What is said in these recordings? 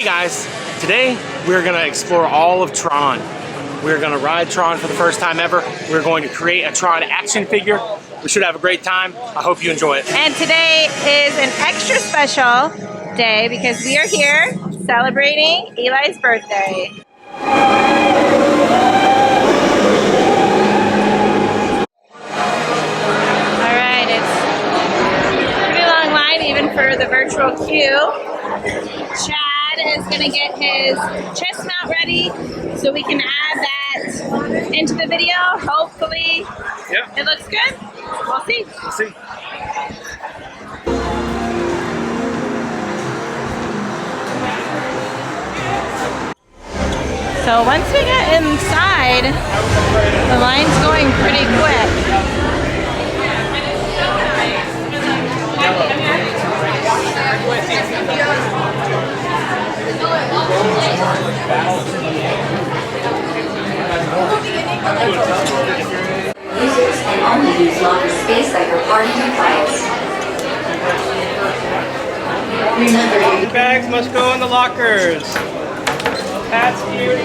Hey guys, today we're going to explore all of Tron. We're going to ride Tron for the first time ever. We're going to create a Tron action figure. We should have a great time. I hope you enjoy it. And today is an extra special day because we are here celebrating Eli's birthday. Alright, it's a pretty long line even for the virtual queue. Chad is going to get his chest mount ready so we can add that into the video. Hopefully it looks good. We'll see. We'll see. So once we get inside, the line's going pretty quick. Users can only use locker space at your party device. Remember, your bags must go in the lockers. Hats here.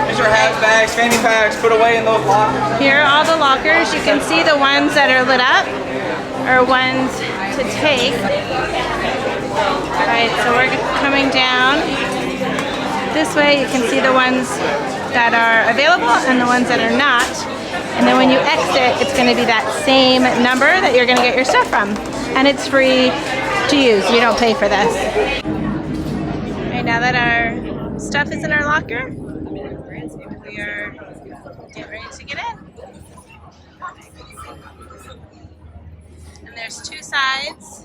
These are hat bags, fanny packs, put away in those lockers. Here are all the lockers. You can see the ones that are lit up are ones to take. Alright, so we're coming down this way. You can see the ones that are available and the ones that are not. And then when you exit, it's going to be that same number that you're going to get your stuff from. And it's free to use. You don't pay for this. Alright, now that our stuff is in our locker, we are getting ready to get in. And there's two sides.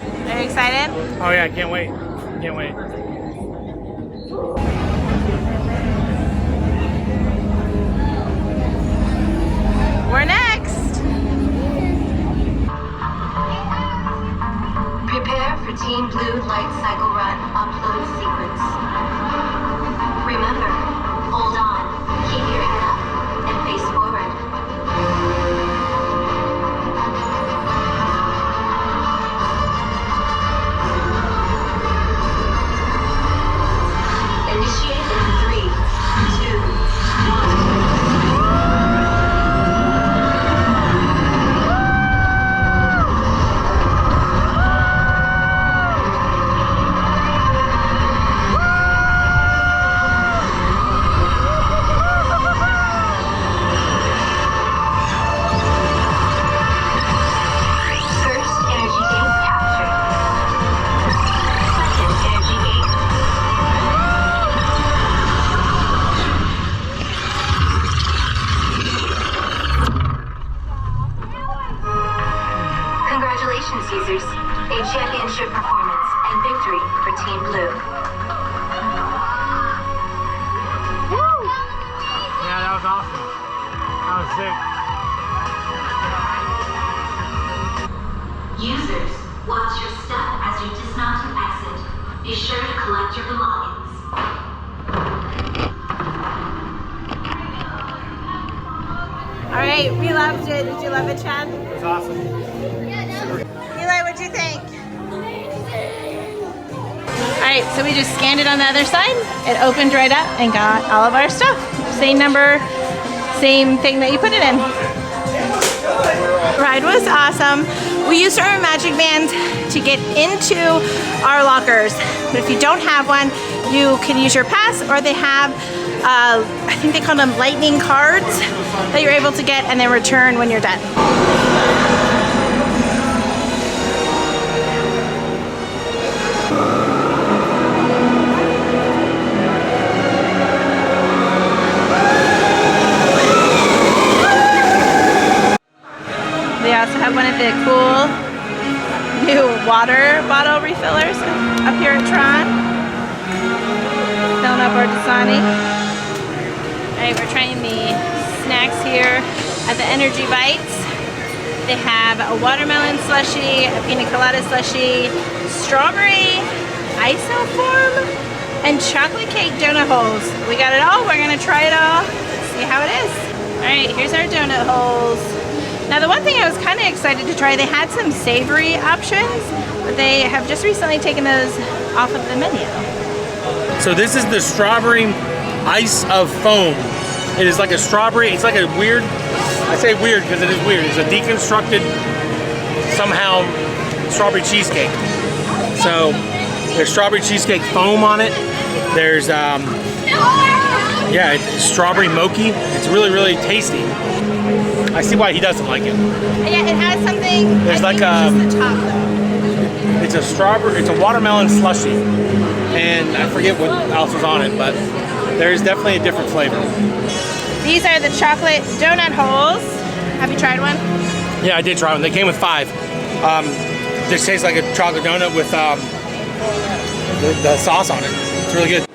Are you excited? Oh yeah, can't wait. Can't wait. We're next. prepare for Team Blue Lightcycle Run upload sequence. Remember, hold on, keep your head up, and face forward. Initiate in 3, 2, 1. Congratulations, users. A championship performance and victory for Team Blue. Woo! Yeah, that was awesome. That was sick. Users, watch your step as you dismount and exit. Be sure to collect your belongings. Alright, we loved it. Did you love it, Chad? It was awesome. Eli, what'd you think? Alright, so we just scanned it on the other side. It opened right up and got all of our stuff. Same number, same thing that you put it in. Ride was awesome. We used our magic band to get into our lockers. But if you don't have one, you can use your pass, or they have, I think they call them lightning cards that you're able to get and then return when you're done. They also have one of the cool new water bottle refillers up here at Tron. Filling up our Dasani. Alright, we're trying the snacks here at the Energy Bytes. They have a watermelon slushie, a pina colada slushie, strawberry isoform, and chocolate cake donut holes. We got it all. We're gonna try it all, see how it is. All right, here's our donut holes. Now the one thing I was kind of excited to try, they had some savory options, but they have just recently taken those off of the menu. So this is the strawberry ice of foam. It is like a strawberry, it's like a weird, I say weird because it is weird. It's a deconstructed, somehow, strawberry cheesecake. So there's strawberry cheesecake foam on it. There's, yeah, it's strawberry mochi. It's really, really tasty. I see why he doesn't like it. Yeah, it has something, There's like it's just the top though. It's a strawberry, it's a watermelon slushie. And I forget what else was on it, but there's definitely a different flavor. These are the chocolate donut holes. Have you tried one? Yeah, I did try one. They came with 5. This tastes like a chocolate donut with the sauce on it. It's really good. It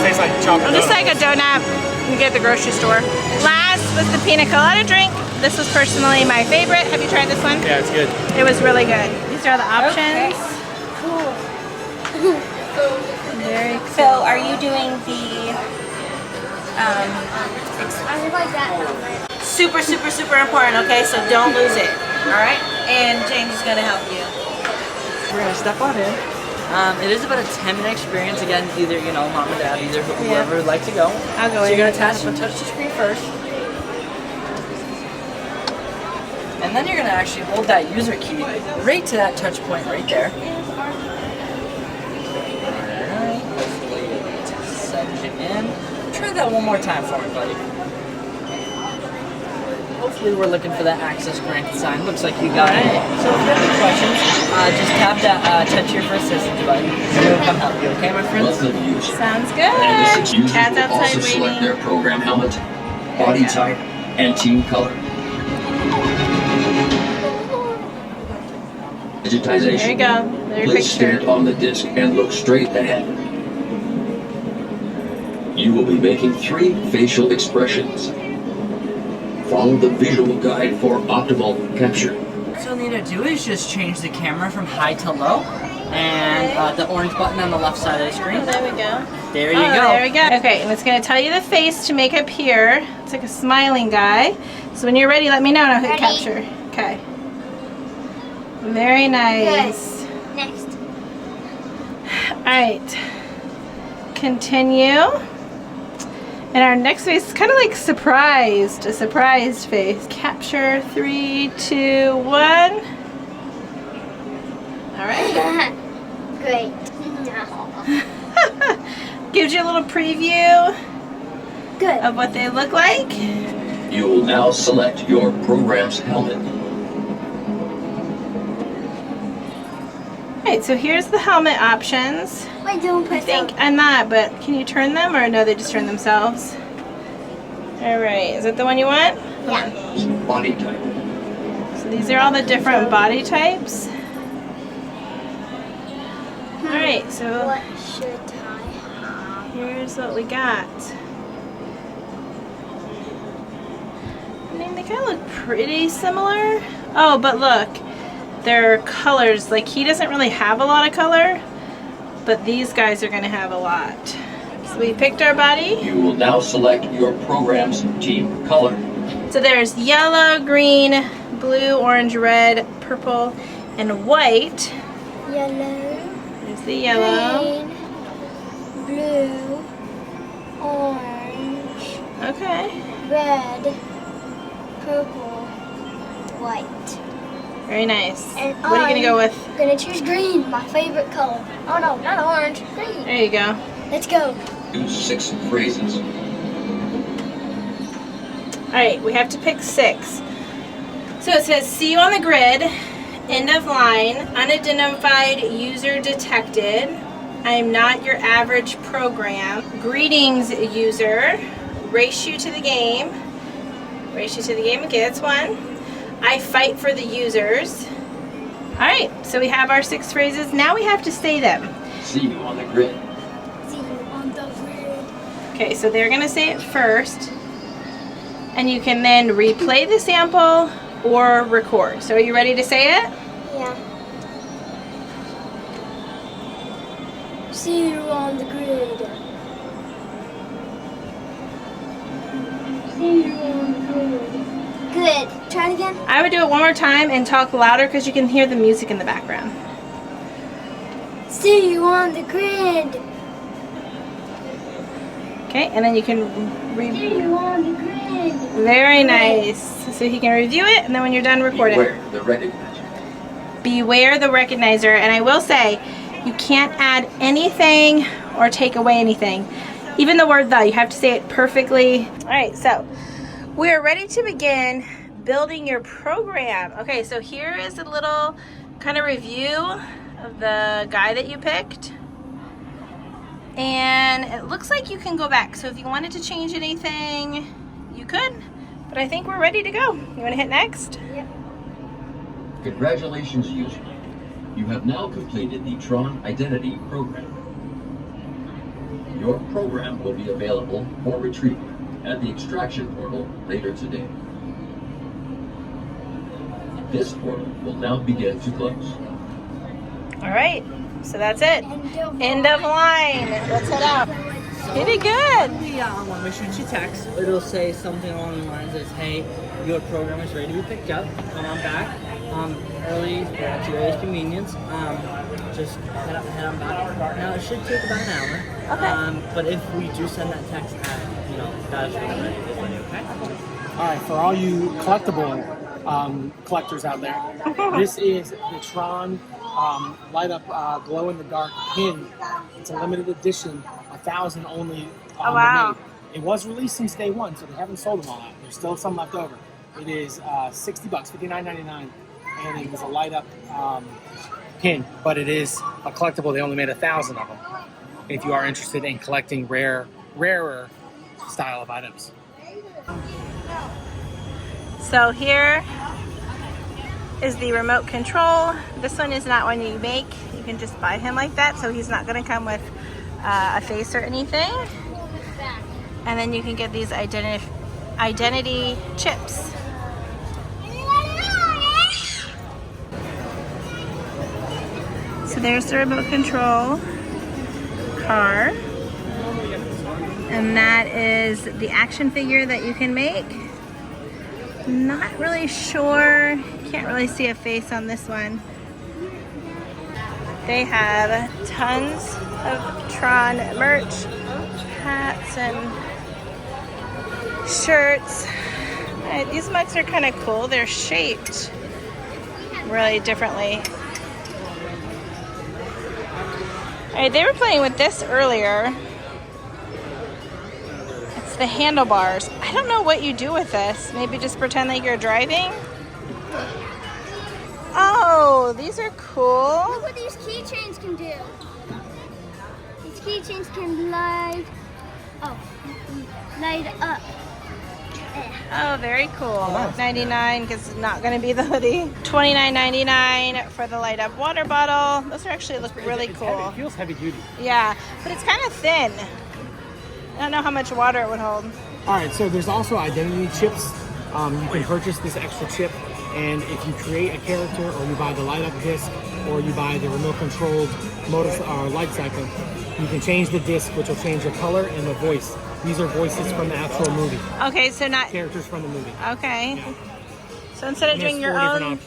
tastes like chocolate donut. Just like a donut you get at the grocery store. Last was the pina colada drink. This was personally my favorite. Have you tried this one? Yeah, it's good. It was really good. These are the options. Cool. Very cool. So, are you doing the I like that helmet. Super, super, super important, okay? So don't lose it, all right? And James is gonna help you. We're gonna step on in. It is about a 10-minute experience. Again, either, you know, mom or dad, either whoever would like to go. I'll go So in. you're gonna touch the screen first. And then you're gonna actually hold that user key right to that touch point right there. Alright, set it in. Try that one more time for me, buddy. Hopefully we're looking for that access granted sign. Looks like you got it. So if you have any questions, just tap that touch here for assistance button. We'll come help you, okay, my friends? Sounds And the 6 good. users Chad's will outside also select waiting. their program helmet, body type, and team color. Digitization. There you go. There's your Please picture. stand on the disc and look straight ahead. You will be making 3 facial expressions. Follow the visual guide for optimal capture. So all you need to do is just change the camera from high to low, and the orange button on the left side of the screen. There we go. There you Oh, go. there we go. Okay, and it's going to tell you the face to make up here. It's like a smiling guy. So when you're ready, let me know and I'll hit Ready. capture. Okay. Very nice. Next. Alright. Continue. And our next face is kind of like surprised. A surprised face. Capture 3, 2, 1. Alright. Great. Gives you a little preview Good. of what they look like. You will now select your program's helmet. Alright, so here's the helmet options. Wait, don't I put think I'm not, but can you turn them or no, they just turn themselves? Alright, is that the one you want? Yeah. Body type. So these are all the different body types. Alright, so What should I have? here's what we got. I mean, they kind of look pretty similar. Oh, but look, their colors, like he doesn't really have a lot of color, but these guys are going to have a lot. So we picked our body. You will now select your program's team color. So there's yellow, green, blue, orange, red, purple, and white. Yellow, There's the yellow. green, blue, orange, Okay. red, purple, white. Very nice. And What are you going to go with? I'm gonna choose green, my favorite color. Oh no, not orange, green. There you go. Let's go. Use 6 phrases. Alright, we have to pick 6. So it says, see you on the grid, end of line, unidentified user detected, I am not your average program, greetings user, race you to the game, okay, that's one, I fight for the users. Alright, so we have our 6 phrases, now we have to say them. See you on the grid. See you on the grid. Okay, so they're going to say it first, and you can then replay the sample or record. So are you ready to say it? Yeah. See you on the grid. See you on the grid. good. Try it again. I would do it one more time and talk louder because you can hear the music in the background. See you on the grid. Okay, and then you can See you on the grid. Very nice. So he can review it, and then when you're done, record it. Beware the recognizer. Beware the recognizer. And I will say, you can't add anything or take away anything. Even the word the, you have to say it perfectly. All right, so we are ready to begin building your program. Okay, so here is a little kind of review of the guy that you picked. And it looks like you can go back. So if you wanted to change anything, you could. But I think we're ready to go. You want to hit next? Yep. Congratulations, user. You have now completed the Tron Identity program. Your program will be available for retrieval at the extraction portal later today. This portal will now begin to close. All right, so that's it. End of line. Let's head out. You did good. When we shoot you text, it'll say something along the lines of, hey, your program is ready to be picked up. Come on back. Early or at your earliest convenience. Just head on back. Now it should take about an hour. Okay. But if we do send that text at, that is when ready to play, okay? All right, for all you collectible collectors out there, this is the Tron light up glow in the dark pin. It's a limited edition, 1,000 only. Oh, wow. Made. It was released since day one, so they haven't sold them all out. There's still some left over. It is $60, $59.99, and it was a light up pin, but it is a collectible. They only made 1,000 of them. If you are interested in collecting rarer style of items. So here is the remote control. This one is not one you make. You can just buy him like that, so he's not going to come with a face or anything. And then you can get these identity chips. So there's the remote control car. And that is the action figure that you can make. Not really sure. Can't really see a face on this one. They have tons of Tron merch, hats and shirts. These mugs are kind of cool. They're shaped really differently. All right, they were playing with this earlier. It's the handlebars. I don't know what you do with this. Maybe just pretend like you're driving. Oh, these are cool. Look what these keychains can do. These keychains can light up. Oh, very cool. $99 because it's not going to be the hoodie. $29.99 for the light up water bottle. Those are actually look really cool. Heavy. It feels heavy duty. Yeah, but it's kind of thin. I don't know how much water it would hold. All right, so there's also identity chips. You can purchase this extra chip, and if you create a character, or you buy the light up disc, or you buy the remote controlled light cycle, you can change the disc, which will change the color and the voice. These are voices from the actual movie. Okay, so not characters from the movie. Okay. Yeah. So instead of doing your own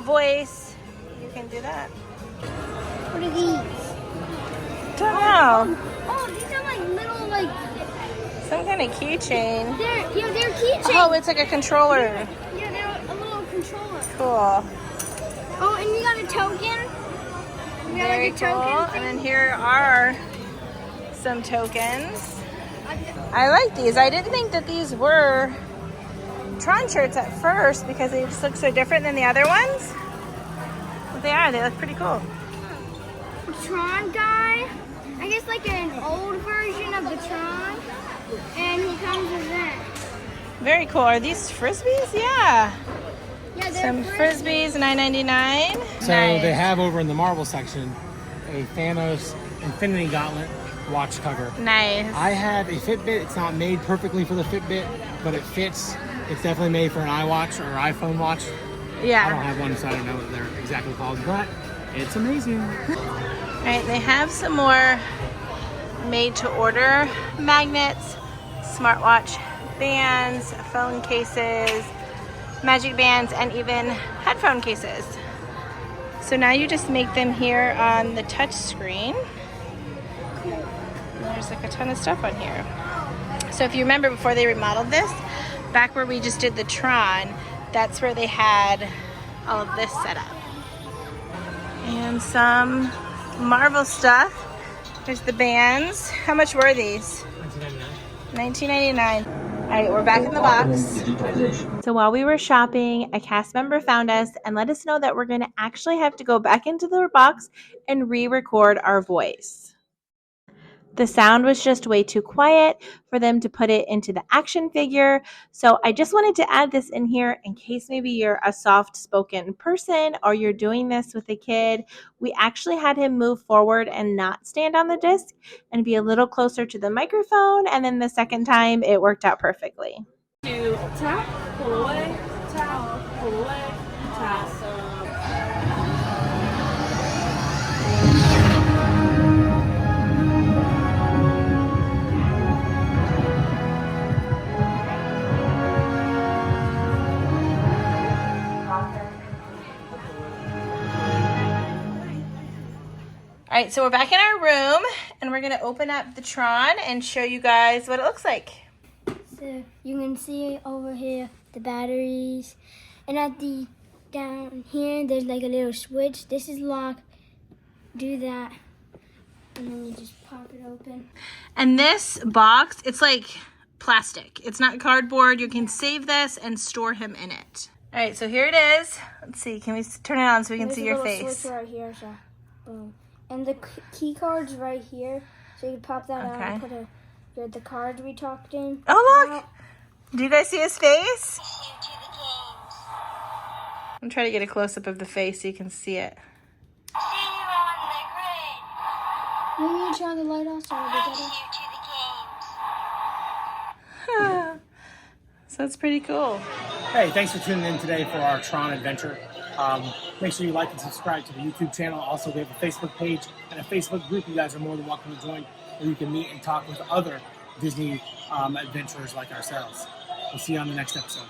voice, you can do that. What are these? Don't know. Oh, these are like little some kind of keychain. They're keychains. Oh, it's like a controller. Yeah, they're a little controller. Cool. Oh, and you got a token. Very cool. And then here are some tokens. I like these. I didn't think that these were Tron shirts at first because they just look so different than the other ones. But they are. They look pretty cool. Tron guy. I guess like an old version of the Tron. And he comes with that. Very cool. Are these Frisbees? Yeah. Yeah, they're some Frisbees, $9.99. So they have over in the Marvel section a Thanos Infinity Gauntlet watch cover. Nice. I have a Fitbit. It's not made perfectly for the Fitbit, but it fits. It's definitely made for an iWatch or iPhone watch. Yeah. I don't have one, so I don't know what they're exactly called, but it's amazing. All right, they have some more made-to-order magnets, smartwatch bands, phone cases, magic bands, and even headphone cases. So now you just make them here on the touch screen. There's like a ton of stuff on here. So if you remember before they remodeled this, back where we just did the Tron, that's where they had all of this set up. And some Marvel stuff. There's the bands. How much were these? $19.99. All right, we're back in the box. So while we were shopping, a cast member found us and let us know that we're gonna actually have to go back into the box and re-record our voice. The sound was just way too quiet for them to put it into the action figure. So I just wanted to add this in here in case maybe you're a soft-spoken person or you're doing this with a kid. We actually had him move forward and not stand on the disc and be a little closer to the microphone. And then the second time it worked out perfectly. To tap, pull away, tap, pull away, tap. All right, so we're back in our room and we're gonna open up the Tron and show you guys what it looks like. So you can see over here the batteries, and at the down here there's like a little switch. This is locked. Do that, and then you just pop it open. And this box, it's like plastic. It's not cardboard. You can save this and store him in it. All right, so here it is. Let's see, can we turn it on so we can see your face? There's a switch right here, so boom. And the key card's right here, so you can pop that out and put the cards we talked in. Oh, look! Do you guys see his face? I'm trying to get a close-up of the face so you can see it. We need to turn the light off so it'll be better. So that's pretty cool. Hey, thanks for tuning in today for our Tron adventure. Make sure you like and subscribe to the YouTube channel. Also, we have a Facebook page and a Facebook group. You guys are more than welcome to join, where you can meet and talk with other Disney adventurers like ourselves. We'll see you on the next episode.